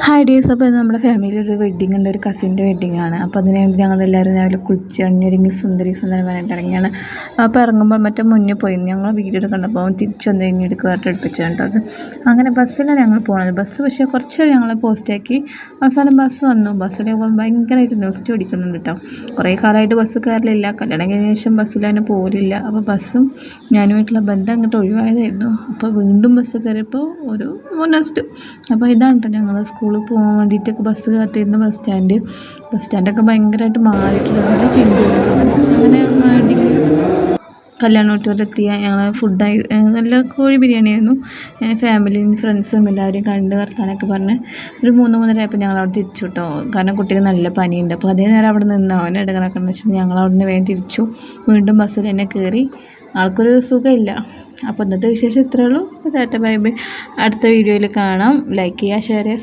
Hi days. അപ്പോൾ ഇത് നമ്മുടെ ഫാമിലിയിൽ ഒരു വെഡ്ഡിങ് ഉണ്ട്, ഒരു കസിൻ്റെ വെഡ്ഡിങ് ആണ്. അപ്പോൾ അതിന് വേണ്ടി ഞങ്ങളെല്ലാവരും രാവിലെ കുളിച്ച് അണിഞ്ഞൊരുങ്ങി സുന്ദരമായിട്ട് ഇറങ്ങിയാണ്. അപ്പോൾ ഇറങ്ങുമ്പോൾ മറ്റേ മുന്നേ പോയി ഞങ്ങൾ വീഡിയോ കണ്ടപ്പോൾ തിരിച്ചു വന്ന് കഴിഞ്ഞ് വേറെ എടുപ്പിച്ചാണ് കേട്ടോ. അത് അങ്ങനെ ബസ്സിലാണ് ഞങ്ങൾ പോകുന്നത്. ബസ് പക്ഷേ കുറച്ച് ഞങ്ങളെ പോസ്റ്റാക്കി. അവസാനം ബസ് വന്നു. ബസ്സിൽ ഭയങ്കരമായിട്ട് ന്യൂസ് ഓടിക്കുന്നുണ്ട് കേട്ടോ. കുറേ കാലമായിട്ട് ബസ് കയറലില്ല. കല്യാണം കഴിഞ്ഞ ശേഷം ബസ്സിൽ തന്നെ പോരില്ല. അപ്പോൾ ബസ്സും ഞാനുമായിട്ടുള്ള ബന്ധം അങ്ങോട്ട് ഒഴിവായതായിരുന്നു. അപ്പോൾ വീണ്ടും ബസ് കയറിയപ്പോൾ ഒരു നെക്സ്റ്റ്. അപ്പോൾ ഇതാണ് കേട്ടോ ഞങ്ങൾ സ്കൂളിൽ പോകാൻ വേണ്ടിയിട്ടൊക്കെ ബസ് കാത്തിരുന്ന ബസ് സ്റ്റാൻഡൊക്കെ ഭയങ്കരമായിട്ട് മാറിയിട്ടുണ്ട്. നല്ല ചേഞ്ച് ചെയ്തിട്ടുണ്ട്. അങ്ങനെ കല്യാണോട്ടോരെത്തിയ ഞങ്ങൾ ഫുഡായി നല്ല കോഴി ബിരിയാണി ആയിരുന്നു. ഫാമിലിയും ഫ്രണ്ട്സും എല്ലാവരെയും കണ്ട് വർത്താനൊക്കെ പറഞ്ഞ് ഒരു 3-3:30 ആയപ്പോൾ ഞങ്ങൾ അവിടെ തിരിച്ചു കേട്ടോ. കാരണം കുട്ടിക്ക് നല്ല പനിയുണ്ട്. അപ്പോൾ അതേ നേരം അവിടെ നിന്ന് അവനെ ഇടങ്ങറൊക്കെയെന്ന് വെച്ചാൽ ഞങ്ങൾ അവിടെ നിന്ന് വേഗം തിരിച്ചു. വീണ്ടും ബസ്സിൽ തന്നെ കയറി. ആൾക്കൊരു സുഖമില്ല. അപ്പോൾ ഇന്നത്തെ വിശേഷം ഇത്രയേ ഉള്ളൂ. Tata bye bye. അടുത്ത വീഡിയോയിൽ കാണാം. ലൈക്ക് ചെയ്യുക, ഷെയർ ചെയ്യുക.